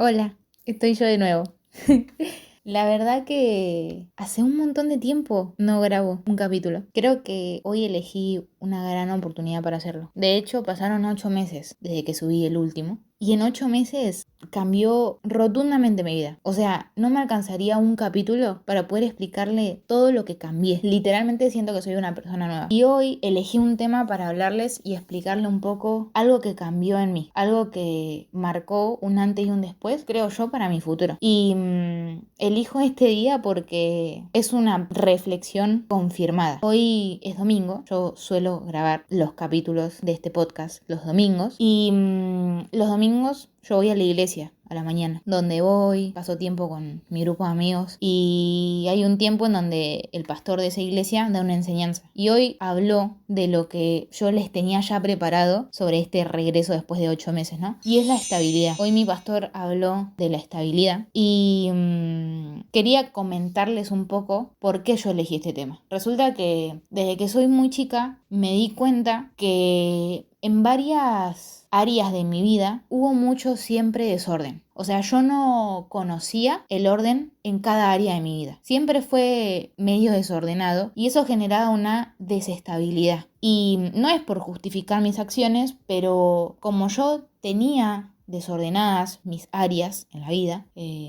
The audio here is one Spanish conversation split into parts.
Hola, estoy yo de nuevo. La verdad que hace un montón de tiempo no grabo un capítulo. Creo que hoy elegí una gran oportunidad para hacerlo. De hecho, pasaron 8 meses desde que subí el último. Y en 8 meses cambió rotundamente mi vida. O sea, no me alcanzaría un capítulo para poder explicarle todo lo que cambié. Literalmente siento que soy una persona nueva. Y hoy elegí un tema para hablarles y explicarle un poco algo que cambió en mí. Algo que marcó un antes y un después, creo yo, para mi futuro. Y elijo este día porque es una reflexión confirmada. Hoy es domingo. Yo suelo grabar los capítulos de este podcast los domingos. Y los domingos yo voy a la iglesia a la mañana, donde voy, paso tiempo con mi grupo de amigos y hay un tiempo en donde el pastor de esa iglesia da una enseñanza. Y hoy habló de lo que yo les tenía ya preparado sobre este regreso después de 8 meses, ¿no? Y es la estabilidad. Hoy mi pastor habló de la estabilidad y quería comentarles un poco por qué yo elegí este tema. Resulta que desde que soy muy chica me di cuenta que en varias áreas de mi vida hubo mucho siempre desorden. O sea, yo no conocía el orden en cada área de mi vida. Siempre fue medio desordenado y eso generaba una desestabilidad. Y no es por justificar mis acciones, pero como yo tenía desordenadas mis áreas en la vida,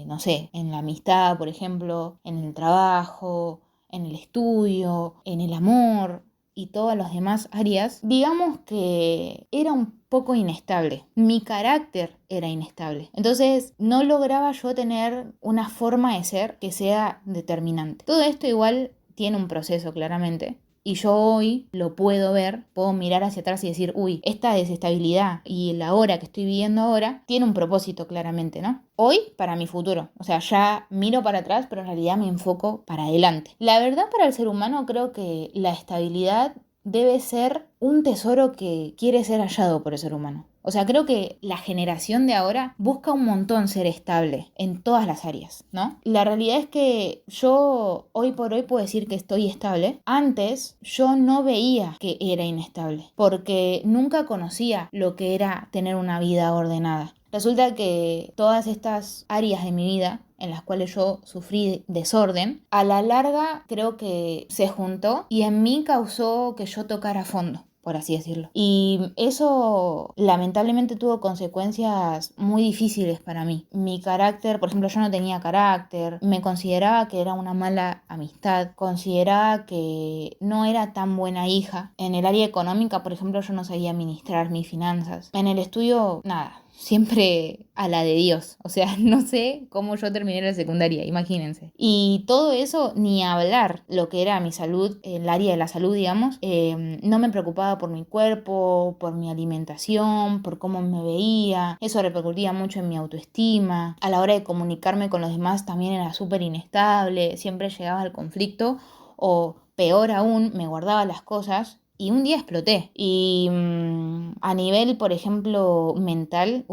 no sé, en la amistad, por ejemplo, en el trabajo, en el estudio, en el amor, y todas las demás áreas, digamos que era un poco inestable. Mi carácter era inestable. Entonces no lograba yo tener una forma de ser que sea determinante. Todo esto igual tiene un proceso claramente. Y yo hoy lo puedo ver, puedo mirar hacia atrás y decir, uy, esta desestabilidad y la hora que estoy viviendo ahora tiene un propósito claramente, ¿no? Hoy para mi futuro, o sea, ya miro para atrás, pero en realidad me enfoco para adelante. La verdad para el ser humano creo que la estabilidad debe ser un tesoro que quiere ser hallado por el ser humano. O sea, creo que la generación de ahora busca un montón ser estable en todas las áreas, ¿no? La realidad es que yo hoy por hoy puedo decir que estoy estable. Antes yo no veía que era inestable, porque nunca conocía lo que era tener una vida ordenada. Resulta que todas estas áreas de mi vida en las cuales yo sufrí desorden, a la larga creo que se juntó y en mí causó que yo tocara fondo, por así decirlo. Y eso lamentablemente tuvo consecuencias muy difíciles para mí. Mi carácter, por ejemplo, yo no tenía carácter, me consideraba que era una mala amistad, consideraba que no era tan buena hija. En el área económica, por ejemplo, yo no sabía administrar mis finanzas. En el estudio, nada. Siempre a la de Dios. O sea, no sé cómo yo terminé la secundaria, imagínense. Y todo eso, ni hablar lo que era mi salud, el área de la salud, digamos, no me preocupaba por mi cuerpo, por mi alimentación, por cómo me veía. Eso repercutía mucho en mi autoestima. A la hora de comunicarme con los demás también era súper inestable. Siempre llegaba al conflicto o peor aún, me guardaba las cosas. Y un día exploté. Y a nivel, por ejemplo, mental,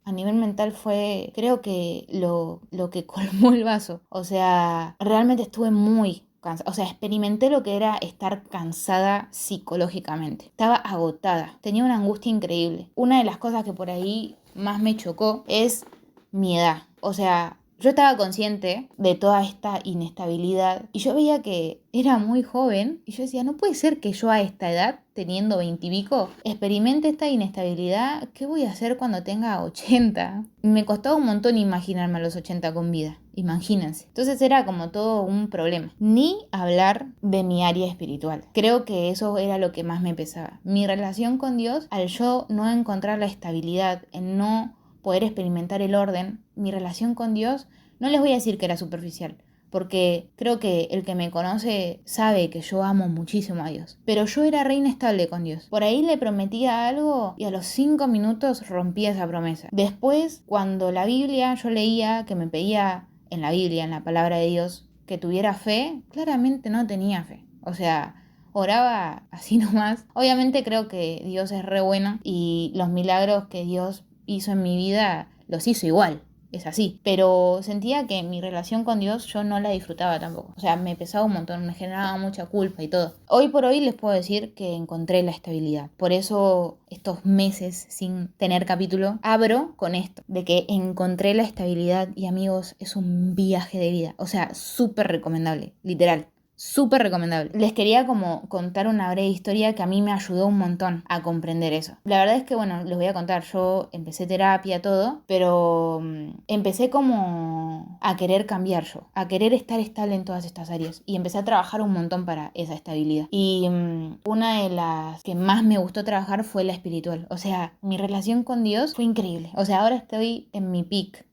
a nivel mental fue, creo que lo que colmó el vaso. O sea, realmente estuve muy cansada. O sea, experimenté lo que era estar cansada psicológicamente. Estaba agotada. Tenía una angustia increíble. Una de las cosas que por ahí más me chocó es mi edad. O sea, yo estaba consciente de toda esta inestabilidad y yo veía que era muy joven y yo decía, no puede ser que yo a esta edad, teniendo 20 y pico, experimente esta inestabilidad. ¿Qué voy a hacer cuando tenga 80? Me costaba un montón imaginarme a los 80 con vida, imagínense. Entonces era como todo un problema. Ni hablar de mi área espiritual. Creo que eso era lo que más me pesaba. Mi relación con Dios, al yo no encontrar la estabilidad, en no poder experimentar el orden, mi relación con Dios, no les voy a decir que era superficial, porque creo que el que me conoce sabe que yo amo muchísimo a Dios. Pero yo era re inestable con Dios. Por ahí le prometía algo y a los 5 minutos rompía esa promesa. Después, cuando la Biblia yo leía que me pedía en la Biblia, en la palabra de Dios, que tuviera fe, claramente no tenía fe. O sea, oraba así nomás. Obviamente creo que Dios es re bueno y los milagros que Dios hizo en mi vida, los hizo igual. es así. Pero sentía que mi relación con Dios yo no la disfrutaba tampoco. O sea, me pesaba un montón, me generaba mucha culpa y todo. Hoy por hoy les puedo decir que encontré la estabilidad. Por eso estos meses sin tener capítulo, abro con esto, de que encontré la estabilidad y amigos, es un viaje de vida. O sea, súper recomendable, literal. Súper recomendable. Les quería como contar una breve historia que a mí me ayudó un montón a comprender eso. La verdad es que, bueno, les voy a contar, yo empecé terapia, todo, pero empecé como a querer cambiar yo, a querer estar estable en todas estas áreas y empecé a trabajar un montón para esa estabilidad. Y una de las que más me gustó trabajar fue la espiritual. O sea, mi relación con Dios fue increíble. O sea, ahora estoy en mi peak.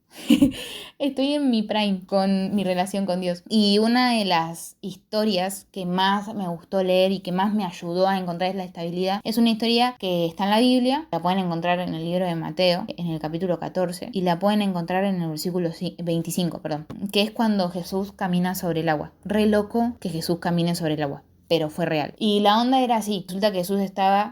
Estoy en mi prime con mi relación con Dios. Y una de las historias que más me gustó leer y que más me ayudó a encontrar la estabilidad es una historia que está en la Biblia. La pueden encontrar en el libro de Mateo, en el capítulo 14, y la pueden encontrar en el versículo 25, perdón, que es cuando Jesús camina sobre el agua. Re loco que Jesús camine sobre el agua, pero fue real. Y la onda era así. Resulta que Jesús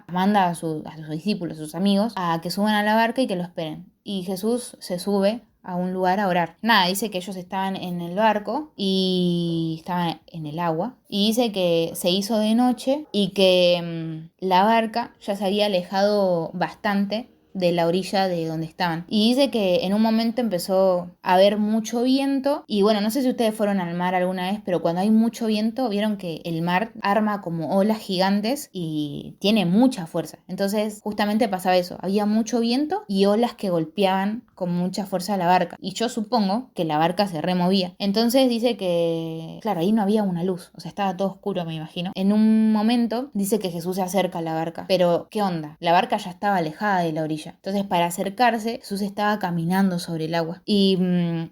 manda a sus discípulos, a sus amigos, a que suban a la barca y que lo esperen. Y Jesús se sube a un lugar a orar. Nada, dice que ellos estaban en el barco y estaban en el agua. Y dice que se hizo de noche y que la barca ya se había alejado bastante de la orilla de donde estaban. Y dice que en un momento empezó a haber mucho viento. Y bueno, no sé si ustedes fueron al mar alguna vez, pero cuando hay mucho viento, vieron que el mar arma como olas gigantes y tiene mucha fuerza. Entonces, justamente pasaba eso. Había mucho viento y olas que golpeaban con mucha fuerza a la barca. Y yo supongo que la barca se removía. Entonces dice que, claro, ahí no había una luz. O sea, estaba todo oscuro, me imagino. En un momento dice que Jesús se acerca a la barca. Pero, ¿qué onda? La barca ya estaba alejada de la orilla. Entonces, para acercarse, Jesús estaba caminando sobre el agua. Y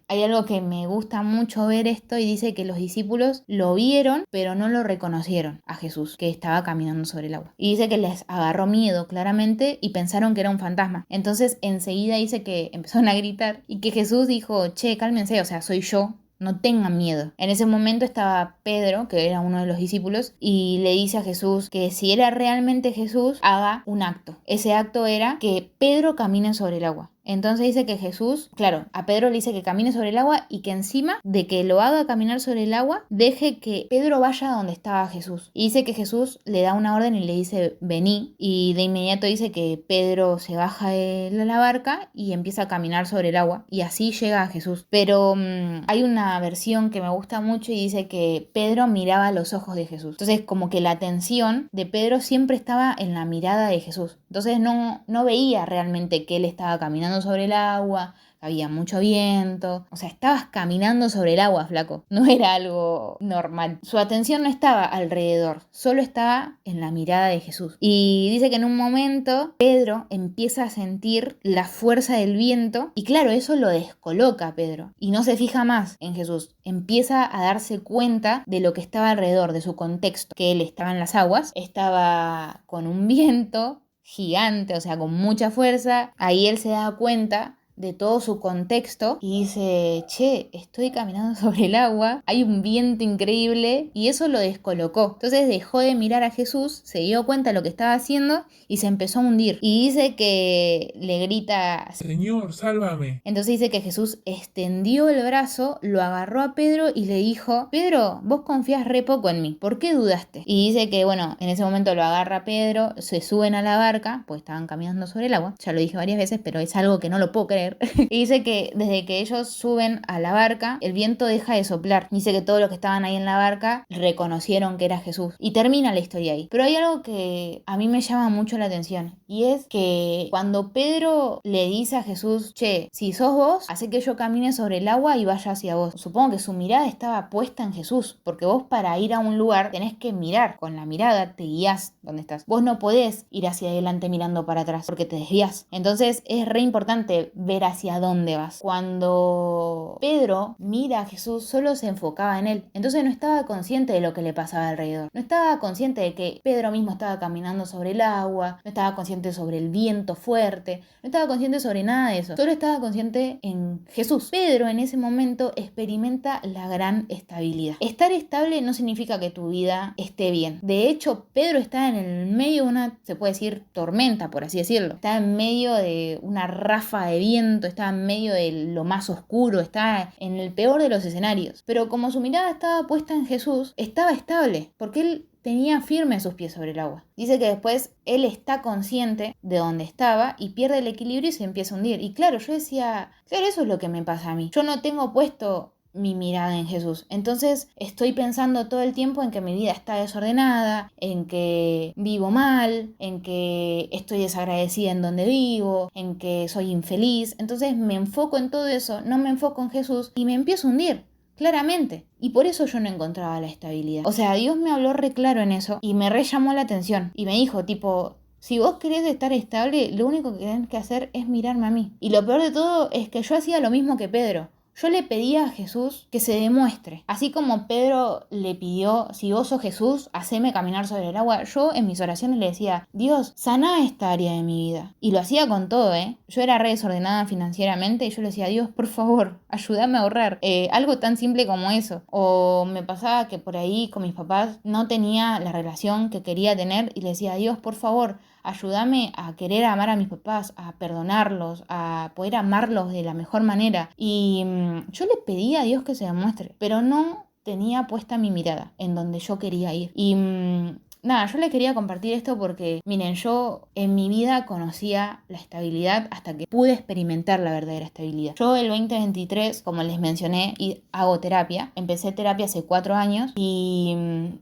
hay algo que me gusta mucho ver esto y dice que los discípulos lo vieron, pero no lo reconocieron a Jesús, que estaba caminando sobre el agua. Y dice que les agarró miedo claramente y pensaron que era un fantasma. Entonces, enseguida dice que empezaron a gritar y que Jesús dijo, che, cálmense, o sea, soy yo. No tengan miedo. En ese momento estaba Pedro, que era uno de los discípulos, y le dice a Jesús que si era realmente Jesús, haga un acto. Ese acto era que Pedro camine sobre el agua. Entonces dice que Jesús, claro, a Pedro le dice que camine sobre el agua y que encima de que lo haga caminar sobre el agua, deje que Pedro vaya donde estaba Jesús. Y dice que Jesús le da una orden y le dice, vení. Y de inmediato dice que Pedro se baja de la barca y empieza a caminar sobre el agua. Y así llega a Jesús. Pero hay una versión que me gusta mucho y dice que Pedro miraba a los ojos de Jesús. Entonces como que la atención de Pedro siempre estaba en la mirada de Jesús. Entonces no veía realmente que él estaba caminando sobre el agua, había mucho viento, o sea, estabas caminando sobre el agua, flaco, no era algo normal. Su atención no estaba alrededor, solo estaba en la mirada de Jesús. Y dice que en un momento Pedro empieza a sentir la fuerza del viento y claro, eso lo descoloca a Pedro y no se fija más en Jesús. Empieza a darse cuenta de lo que estaba alrededor, de su contexto, que él estaba en las aguas, estaba con un viento gigante, o sea, con mucha fuerza. Ahí él se da cuenta de todo su contexto y dice, che, estoy caminando sobre el agua, hay un viento increíble y eso lo descolocó. Entonces dejó de mirar a Jesús, se dio cuenta de lo que estaba haciendo y se empezó a hundir. Y dice que le grita, Señor, sálvame. Entonces dice que Jesús extendió el brazo, lo agarró a Pedro y le dijo, Pedro, vos confías re poco en mí, ¿por qué dudaste? Y dice que, bueno, en ese momento lo agarra a Pedro, se suben a la barca, pues estaban caminando sobre el agua, ya lo dije varias veces, pero es algo que no lo puedo creer. Y dice que desde que ellos suben a la barca, el viento deja de soplar. Dice que todos los que estaban ahí en la barca reconocieron que era Jesús. Y termina la historia ahí. Pero hay algo que a mí me llama mucho la atención. Y es que cuando Pedro le dice a Jesús, che, si sos vos, hace que yo camine sobre el agua y vaya hacia vos. Supongo que su mirada estaba puesta en Jesús. Porque vos para ir a un lugar tenés que mirar. Con la mirada te guías donde estás. Vos no podés ir hacia adelante mirando para atrás porque te desvías. Entonces es re importante ver hacia dónde vas. Cuando Pedro mira a Jesús, solo se enfocaba en él. Entonces no estaba consciente de lo que le pasaba alrededor. No estaba consciente de que Pedro mismo estaba caminando sobre el agua. No estaba consciente sobre el viento fuerte. No estaba consciente sobre nada de eso. Solo estaba consciente en Jesús. Pedro en ese momento experimenta la gran estabilidad. Estar estable no significa que tu vida esté bien. De hecho, Pedro está en el medio de una, se puede decir, tormenta, por así decirlo. Está en medio de una ráfaga de viento sufrimiento, estaba en medio de lo más oscuro, estaba en el peor de los escenarios. Pero como su mirada estaba puesta en Jesús, estaba estable, porque él tenía firme sus pies sobre el agua. Dice que después él está consciente de dónde estaba y pierde el equilibrio y se empieza a hundir. Y claro, yo decía, claro, eso es lo que me pasa a mí. Yo no tengo puesto mi mirada en Jesús. Entonces estoy pensando todo el tiempo en que mi vida está desordenada, en que vivo mal, en que estoy desagradecida en donde vivo, en que soy infeliz. Entonces me enfoco en todo eso, no me enfoco en Jesús y me empiezo a hundir. Claramente. Y por eso yo no encontraba la estabilidad. O sea, Dios me habló re claro en eso y me re llamó la atención. Y me dijo, tipo, si vos querés estar estable, lo único que tenés que hacer es mirarme a mí. Y lo peor de todo es que yo hacía lo mismo que Pedro. Yo le pedía a Jesús que se demuestre. Así como Pedro le pidió, si vos sos Jesús, haceme caminar sobre el agua. Yo en mis oraciones le decía, Dios, saná esta área de mi vida. Y lo hacía con todo, ¿eh? Yo era re desordenada financieramente y yo le decía, Dios, por favor, ayúdame a ahorrar. Algo tan simple como eso. O me pasaba que por ahí con mis papás no tenía la relación que quería tener y le decía, Dios, por favor, ayúdame a querer amar a mis papás, a perdonarlos, a poder amarlos de la mejor manera. Y yo le pedí a Dios que se demuestre, pero no tenía puesta mi mirada en donde yo quería ir. Y nada, yo les quería compartir esto porque, miren, yo en mi vida conocía la estabilidad hasta que pude experimentar la verdadera estabilidad. Yo el 2023, como les mencioné, hago terapia. Empecé terapia hace 4 años y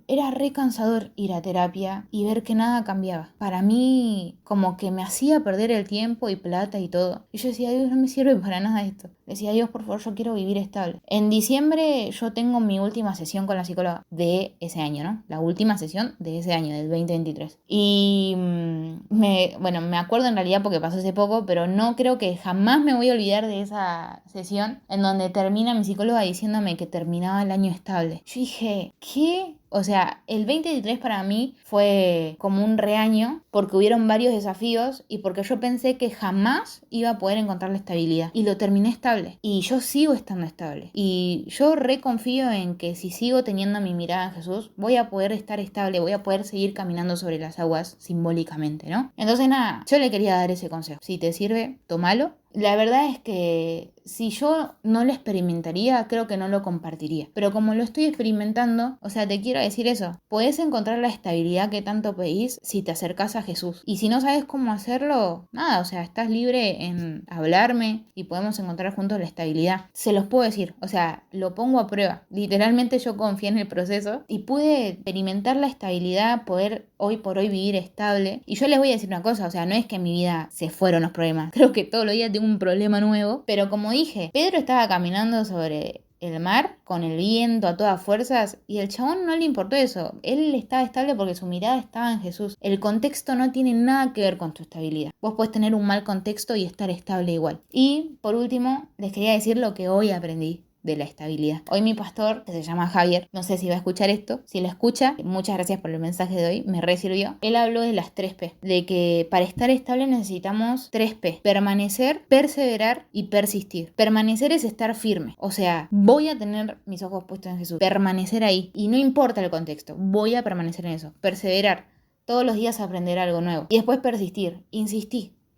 era re cansador ir a terapia y ver que nada cambiaba. Para mí, como que me hacía perder el tiempo y plata y todo. Y yo decía, Dios, no me sirve para nada esto. Decía, Dios, por favor, yo quiero vivir estable. En diciembre yo tengo mi última sesión con la psicóloga de ese año, ¿no? La última sesión de ese año, del 2023. Y me acuerdo en realidad porque pasó hace poco, pero no creo que jamás me voy a olvidar de esa sesión en donde termina mi psicóloga diciéndome que terminaba el año estable. Yo dije, ¿qué? O sea, el 2023 para mí fue como un reaño porque hubieron varios desafíos y porque yo pensé que jamás iba a poder encontrar la estabilidad. Y lo terminé estable. Y yo sigo estando estable. Y yo reconfío en que si sigo teniendo mi mirada en Jesús, voy a poder estar estable, voy a poder seguir caminando sobre las aguas simbólicamente, ¿no? Entonces nada, yo le quería dar ese consejo. Si te sirve, tómalo. La verdad es que si yo no lo experimentaría, creo que no lo compartiría. Pero como lo estoy experimentando, o sea, te quiero decir eso. Podés encontrar la estabilidad que tanto pedís si te acercás a Jesús. Y si no sabes cómo hacerlo, nada, o sea, estás libre en hablarme y podemos encontrar juntos la estabilidad. Se los puedo decir, o sea, lo pongo a prueba. Literalmente yo confié en el proceso y pude experimentar la estabilidad, poder hoy por hoy vivir estable. Y yo les voy a decir una cosa, o sea, no es que en mi vida se fueron los problemas. Creo que todos los días tengo un problema nuevo, pero como dije, Pedro estaba caminando sobre el mar con el viento a todas fuerzas y el chabón no le importó eso. Él estaba estable porque su mirada estaba en Jesús. El contexto no tiene nada que ver con tu estabilidad. Vos podés tener un mal contexto y estar estable igual. Y por último, les quería decir lo que hoy aprendí de la estabilidad. Hoy mi pastor, que se llama Javier, no sé si va a escuchar esto, si lo escucha, muchas gracias por el mensaje de hoy, me re sirvió. Él habló de las 3P, de que para estar estable necesitamos 3P, permanecer, perseverar y persistir. Permanecer es estar firme, o sea, voy a tener mis ojos puestos en Jesús, permanecer ahí, y no importa el contexto, voy a permanecer en eso. Perseverar, todos los días aprender algo nuevo. Y después persistir,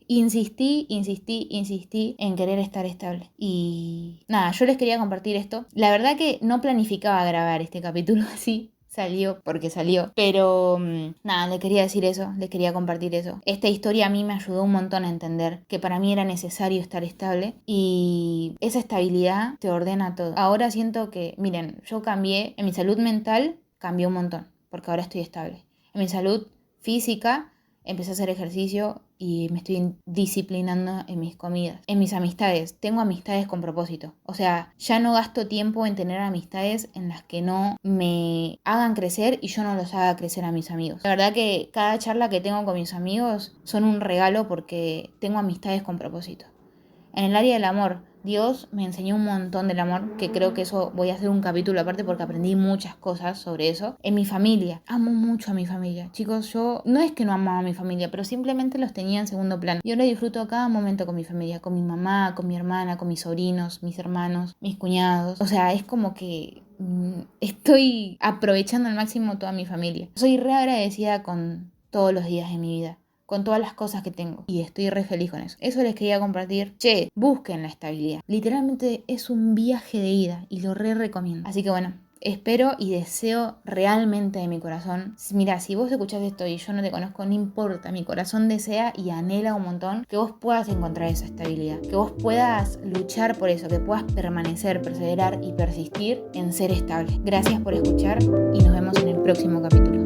Insistí en querer estar estable. Y nada, yo les quería compartir esto. La verdad que no planificaba grabar este capítulo así. Salió porque salió. Pero nada, les quería decir eso, les quería compartir eso. Esta historia a mí me ayudó un montón a entender que para mí era necesario estar estable. Y esa estabilidad te ordena todo. Ahora siento que, miren, yo cambié. En mi salud mental cambió un montón. Porque ahora estoy estable. En mi salud física empecé a hacer ejercicio y me estoy disciplinando en mis comidas. En mis amistades, tengo amistades con propósito. O sea, ya no gasto tiempo en tener amistades en las que no me hagan crecer y yo no los haga crecer a mis amigos. La verdad que cada charla que tengo con mis amigos son un regalo porque tengo amistades con propósito. En el área del amor, Dios me enseñó un montón del amor, que creo que eso voy a hacer un capítulo aparte porque aprendí muchas cosas sobre eso. En mi familia, amo mucho a mi familia. Chicos, yo no es que no amaba a mi familia, pero simplemente los tenía en segundo plano. Yo le disfruto cada momento con mi familia, con mi mamá, con mi hermana, con mis sobrinos, mis hermanos, mis cuñados. O sea, es como que estoy aprovechando al máximo toda mi familia. Soy re agradecida con todos los días de mi vida, con todas las cosas que tengo. Y estoy re feliz con eso. Eso les quería compartir. Che, busquen la estabilidad. Literalmente es un viaje de ida y lo re recomiendo. Así que bueno, espero y deseo realmente de mi corazón. Mira, si vos escuchás esto y yo no te conozco, no importa. Mi corazón desea y anhela un montón que vos puedas encontrar esa estabilidad. Que vos puedas luchar por eso. Que puedas permanecer, perseverar y persistir en ser estable. Gracias por escuchar y nos vemos en el próximo capítulo.